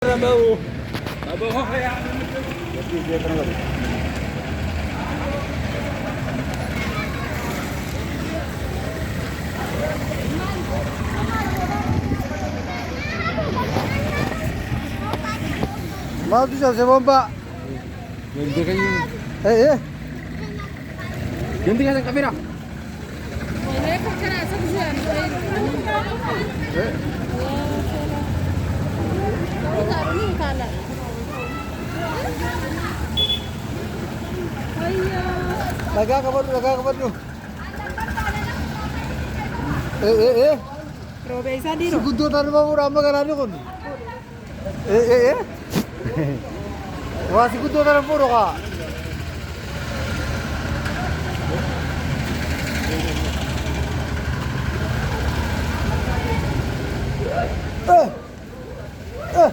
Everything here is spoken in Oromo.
Trabaho. Trabaho kaya Mau tu siapa Pak? ganti kayo. Eh. Ganti ka sa kamera. Lagakapat mo. Eh. Robesa di no. Segundo tayo mo rama ganano kon. Eh. Wah, segundo tayo puro ka. Eh.